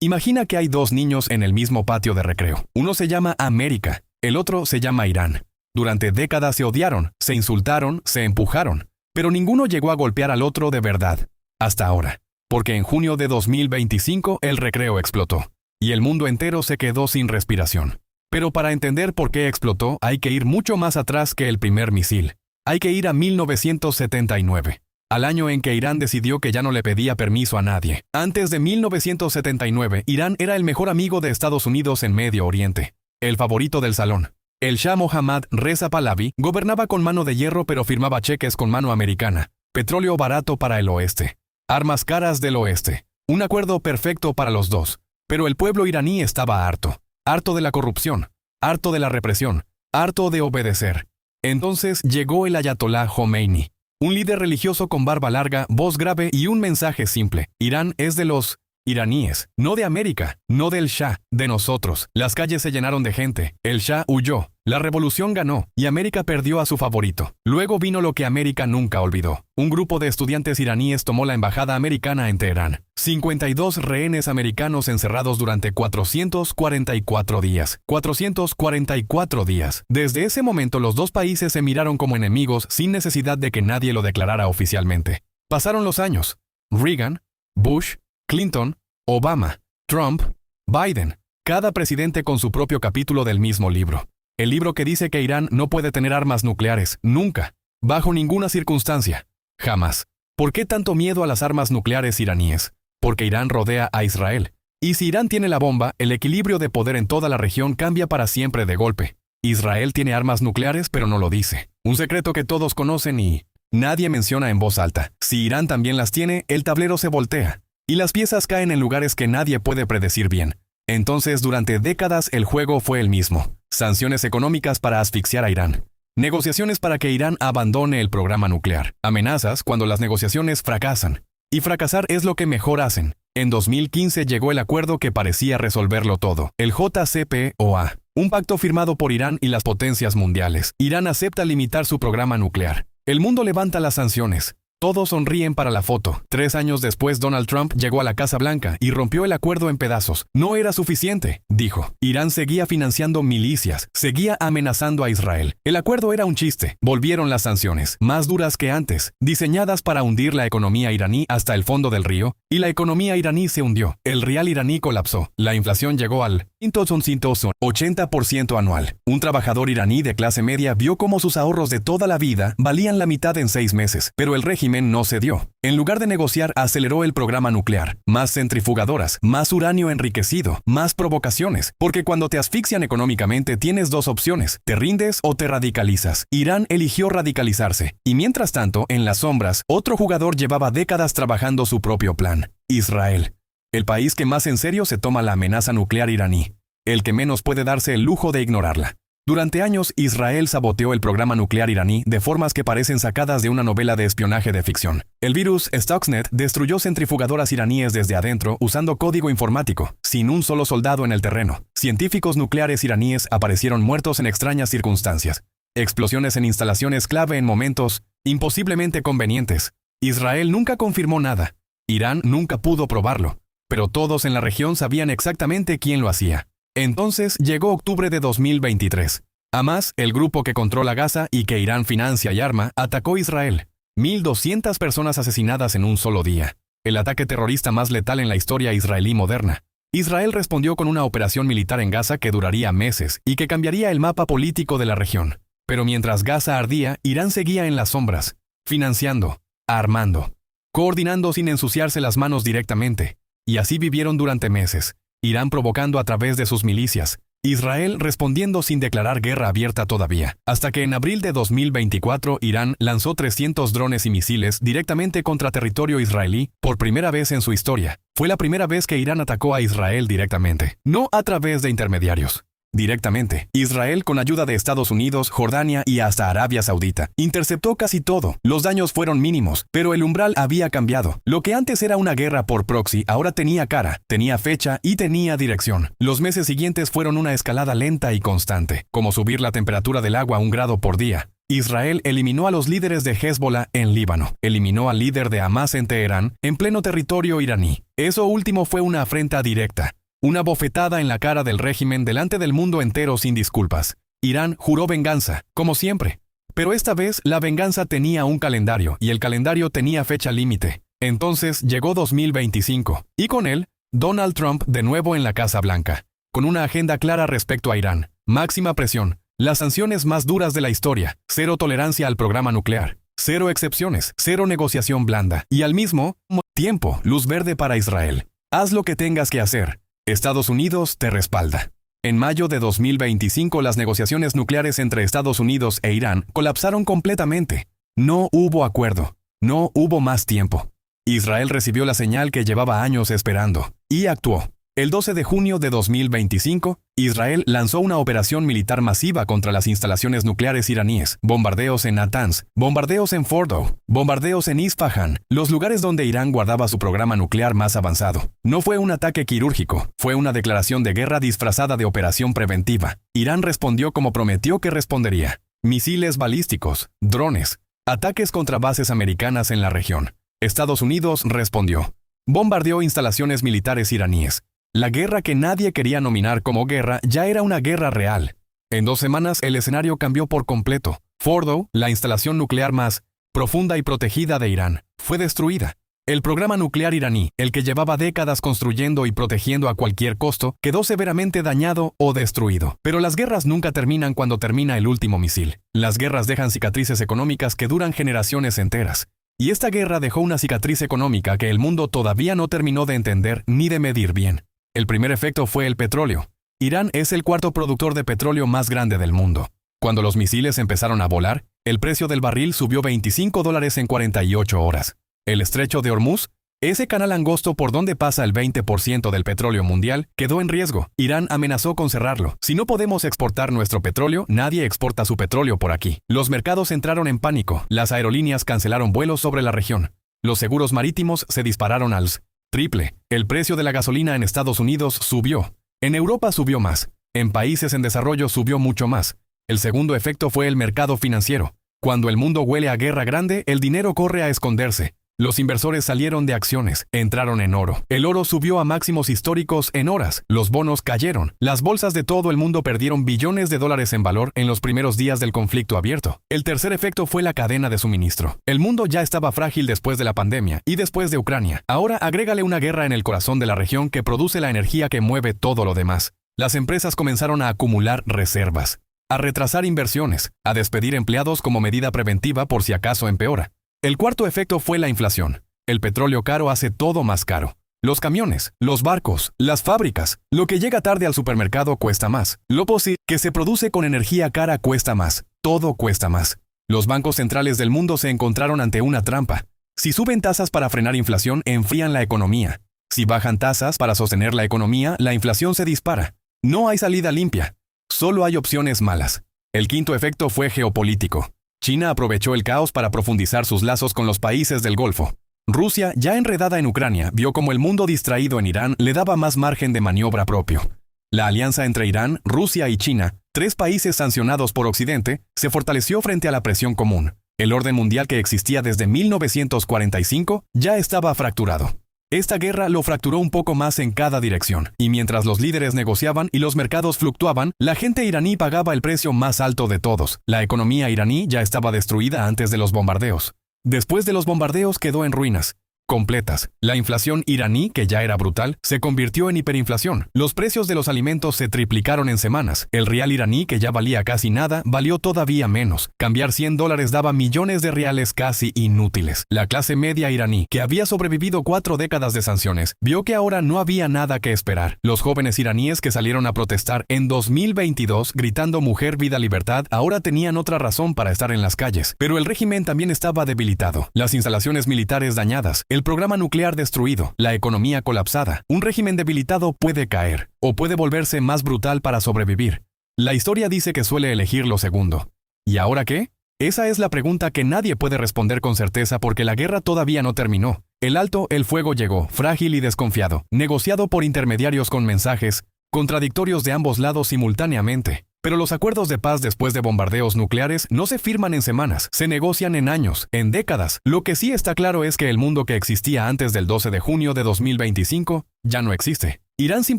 Imagina que hay dos niños en el mismo patio de recreo. Uno se llama América, el otro se llama Irán. Durante décadas se odiaron, se insultaron, se empujaron, pero ninguno llegó a golpear al otro de verdad. Hasta ahora. Porque en junio de 2025 el recreo explotó, y el mundo entero se quedó sin respiración. Pero para entender por qué explotó hay que ir mucho más atrás que el primer misil. Hay que ir a 1979. Al año en que Irán decidió que ya no le pedía permiso a nadie. Antes de 1979, Irán era el mejor amigo de Estados Unidos en Medio Oriente. El favorito del salón. El Shah Mohammad Reza Pahlavi gobernaba con mano de hierro pero firmaba cheques con mano americana. Petróleo barato para el oeste. Armas caras del oeste. Un acuerdo perfecto para los dos. Pero el pueblo iraní estaba harto. Harto de la corrupción. Harto de la represión. Harto de obedecer. Entonces llegó el Ayatolá Khomeini. Un líder religioso con barba larga, voz grave y un mensaje simple. Irán es de los iraníes, no de América, no del Shah, de nosotros. Las calles se llenaron de gente, el Shah huyó, la revolución ganó y América perdió a su favorito. Luego vino lo que América nunca olvidó. Un grupo de estudiantes iraníes tomó la embajada americana en Teherán. 52 rehenes americanos encerrados durante 444 días. 444 días. Desde ese momento los dos países se miraron como enemigos sin necesidad de que nadie lo declarara oficialmente. Pasaron los años. Reagan, Bush, Clinton, Obama, Trump, Biden, cada presidente con su propio capítulo del mismo libro. El libro que dice que Irán no puede tener armas nucleares, nunca, bajo ninguna circunstancia, jamás. ¿Por qué tanto miedo a las armas nucleares iraníes? Porque Irán rodea a Israel. Y si Irán tiene la bomba, el equilibrio de poder en toda la región cambia para siempre de golpe. Israel tiene armas nucleares pero no lo dice. Un secreto que todos conocen y nadie menciona en voz alta. Si Irán también las tiene, el tablero se voltea. Y las piezas caen en lugares que nadie puede predecir bien. Entonces, durante décadas el juego fue el mismo. Sanciones económicas para asfixiar a Irán. Negociaciones para que Irán abandone el programa nuclear. Amenazas cuando las negociaciones fracasan. Y fracasar es lo que mejor hacen. En 2015 llegó el acuerdo que parecía resolverlo todo. El JCPOA. Un pacto firmado por Irán y las potencias mundiales. Irán acepta limitar su programa nuclear. El mundo levanta las sanciones. Todos sonríen para la foto. 3 años después, Donald Trump llegó a la Casa Blanca y rompió el acuerdo en pedazos. No era suficiente, dijo. Irán seguía financiando milicias, seguía amenazando a Israel. El acuerdo era un chiste. Volvieron las sanciones, más duras que antes, diseñadas para hundir la economía iraní hasta el fondo del río, y la economía iraní se hundió. El rial iraní colapsó. La inflación llegó al 80% anual. Un trabajador iraní de clase media vio cómo sus ahorros de toda la vida valían la mitad en 6 meses, pero el régimen no cedió. En lugar de negociar, aceleró el programa nuclear. Más centrifugadoras, más uranio enriquecido, más provocaciones. Porque cuando te asfixian económicamente tienes dos opciones: te rindes o te radicalizas. Irán eligió radicalizarse. Y mientras tanto, en las sombras, otro jugador llevaba décadas trabajando su propio plan. Israel. El país que más en serio se toma la amenaza nuclear iraní. El que menos puede darse el lujo de ignorarla. Durante años, Israel saboteó el programa nuclear iraní de formas que parecen sacadas de una novela de espionaje de ficción. El virus Stuxnet destruyó centrifugadoras iraníes desde adentro usando código informático, sin un solo soldado en el terreno. Científicos nucleares iraníes aparecieron muertos en extrañas circunstancias. Explosiones en instalaciones clave en momentos imposiblemente convenientes. Israel nunca confirmó nada. Irán nunca pudo probarlo. Pero todos en la región sabían exactamente quién lo hacía. Entonces llegó octubre de 2023. Hamas, el grupo que controla Gaza y que Irán financia y arma, atacó Israel. 1.200 personas asesinadas en un solo día. El ataque terrorista más letal en la historia israelí moderna. Israel respondió con una operación militar en Gaza que duraría meses y que cambiaría el mapa político de la región. Pero mientras Gaza ardía, Irán seguía en las sombras, financiando, armando, coordinando sin ensuciarse las manos directamente. Y así vivieron durante meses. Irán provocando a través de sus milicias, Israel respondiendo sin declarar guerra abierta todavía, hasta que en abril de 2024 Irán lanzó 300 drones y misiles directamente contra territorio israelí por primera vez en su historia. Fue la primera vez que Irán atacó a Israel directamente, no a través de intermediarios. Directamente. Israel, con ayuda de Estados Unidos, Jordania y hasta Arabia Saudita, interceptó casi todo. Los daños fueron mínimos, pero el umbral había cambiado. Lo que antes era una guerra por proxy ahora tenía cara, tenía fecha y tenía dirección. Los meses siguientes fueron una escalada lenta y constante, como subir la temperatura del agua 1 grado por día. Israel eliminó a los líderes de Hezbollah en Líbano, eliminó al líder de Hamas en Teherán, en pleno territorio iraní. Eso último fue una afrenta directa, una bofetada en la cara del régimen delante del mundo entero sin disculpas. Irán juró venganza, como siempre. Pero esta vez la venganza tenía un calendario, y el calendario tenía fecha límite. Entonces llegó 2025, y con él, Donald Trump de nuevo en la Casa Blanca, con una agenda clara respecto a Irán, máxima presión, las sanciones más duras de la historia, cero tolerancia al programa nuclear, cero excepciones, cero negociación blanda, y al mismo tiempo, luz verde para Israel. Haz lo que tengas que hacer. Estados Unidos te respalda. En mayo de 2025 las negociaciones nucleares entre Estados Unidos e Irán colapsaron completamente. No hubo acuerdo. No hubo más tiempo. Israel recibió la señal que llevaba años esperando, y actuó. El 12 de junio de 2025, Israel lanzó una operación militar masiva contra las instalaciones nucleares iraníes, bombardeos en Natanz, bombardeos en Fordow, bombardeos en Isfahan, los lugares donde Irán guardaba su programa nuclear más avanzado. No fue un ataque quirúrgico, fue una declaración de guerra disfrazada de operación preventiva. Irán respondió como prometió que respondería. Misiles balísticos, drones, ataques contra bases americanas en la región. Estados Unidos respondió. Bombardeó instalaciones militares iraníes. La guerra que nadie quería nominar como guerra ya era una guerra real. En 2 semanas el escenario cambió por completo. Fordow, la instalación nuclear más profunda y protegida de Irán, fue destruida. El programa nuclear iraní, el que llevaba décadas construyendo y protegiendo a cualquier costo, quedó severamente dañado o destruido. Pero las guerras nunca terminan cuando termina el último misil. Las guerras dejan cicatrices económicas que duran generaciones enteras. Y esta guerra dejó una cicatriz económica que el mundo todavía no terminó de entender ni de medir bien. El primer efecto fue el petróleo. Irán es el cuarto productor de petróleo más grande del mundo. Cuando los misiles empezaron a volar, el precio del barril subió $25 en 48 horas. El estrecho de Hormuz, ese canal angosto por donde pasa el 20% del petróleo mundial, quedó en riesgo. Irán amenazó con cerrarlo. Si no podemos exportar nuestro petróleo, nadie exporta su petróleo por aquí. Los mercados entraron en pánico. Las aerolíneas cancelaron vuelos sobre la región. Los seguros marítimos se dispararon al triple. El precio de la gasolina en Estados Unidos subió. En Europa subió más. En países en desarrollo subió mucho más. El segundo efecto fue el mercado financiero. Cuando el mundo huele a guerra grande, el dinero corre a esconderse. Los inversores salieron de acciones, entraron en oro. El oro subió a máximos históricos en horas. Los bonos cayeron. Las bolsas de todo el mundo perdieron billones de dólares en valor en los primeros días del conflicto abierto. El tercer efecto fue la cadena de suministro. El mundo ya estaba frágil después de la pandemia y después de Ucrania. Ahora agrégale una guerra en el corazón de la región que produce la energía que mueve todo lo demás. Las empresas comenzaron a acumular reservas, a retrasar inversiones, a despedir empleados como medida preventiva por si acaso empeora. El cuarto efecto fue la inflación. El petróleo caro hace todo más caro. Los camiones, los barcos, las fábricas, lo que llega tarde al supermercado cuesta más. Lo que se produce con energía cara cuesta más. Todo cuesta más. Los bancos centrales del mundo se encontraron ante una trampa. Si suben tasas para frenar inflación, enfrían la economía. Si bajan tasas para sostener la economía, la inflación se dispara. No hay salida limpia. Solo hay opciones malas. El quinto efecto fue geopolítico. China aprovechó el caos para profundizar sus lazos con los países del Golfo. Rusia, ya enredada en Ucrania, vio como el mundo distraído en Irán le daba más margen de maniobra propio. La alianza entre Irán, Rusia y China, 3 países sancionados por Occidente, se fortaleció frente a la presión común. El orden mundial que existía desde 1945 ya estaba fracturado. Esta guerra lo fracturó un poco más en cada dirección, y mientras los líderes negociaban y los mercados fluctuaban, la gente iraní pagaba el precio más alto de todos. La economía iraní ya estaba destruida antes de los bombardeos. Después de los bombardeos quedó en ruinas completas. La inflación iraní, que ya era brutal, se convirtió en hiperinflación. Los precios de los alimentos se triplicaron en semanas. El rial iraní, que ya valía casi nada, valió todavía menos. Cambiar $100 daba millones de reales casi inútiles. La clase media iraní, que había sobrevivido 4 décadas de sanciones, vio que ahora no había nada que esperar. Los jóvenes iraníes que salieron a protestar en 2022 gritando mujer, vida, libertad, ahora tenían otra razón para estar en las calles. Pero el régimen también estaba debilitado. Las instalaciones militares dañadas, el programa nuclear destruido, la economía colapsada. Un régimen debilitado puede caer, o puede volverse más brutal para sobrevivir. La historia dice que suele elegir lo segundo. ¿Y ahora qué? Esa es la pregunta que nadie puede responder con certeza porque la guerra todavía no terminó. El alto el fuego llegó, frágil y desconfiado, negociado por intermediarios con mensajes contradictorios de ambos lados simultáneamente. Pero los acuerdos de paz después de bombardeos nucleares no se firman en semanas, se negocian en años, en décadas. Lo que sí está claro es que el mundo que existía antes del 12 de junio de 2025 ya no existe. Irán sin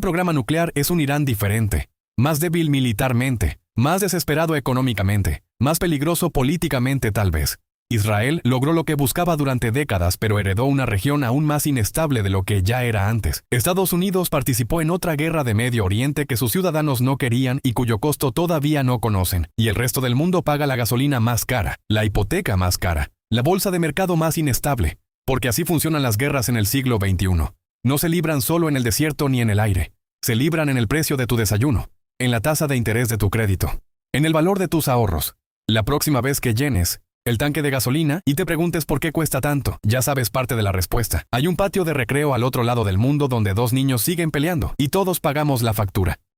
programa nuclear es un Irán diferente, más débil militarmente, más desesperado económicamente, más peligroso políticamente tal vez. Israel logró lo que buscaba durante décadas, pero heredó una región aún más inestable de lo que ya era antes. Estados Unidos participó en otra guerra de Medio Oriente que sus ciudadanos no querían y cuyo costo todavía no conocen. Y el resto del mundo paga la gasolina más cara, la hipoteca más cara, la bolsa de mercado más inestable. Porque así funcionan las guerras en el siglo XXI. No se libran solo en el desierto ni en el aire. Se libran en el precio de tu desayuno, en la tasa de interés de tu crédito, en el valor de tus ahorros. La próxima vez que llenes el tanque de gasolina y te preguntes por qué cuesta tanto, ya sabes parte de la respuesta. Hay un patio de recreo al otro lado del mundo donde dos niños siguen peleando y todos pagamos la factura.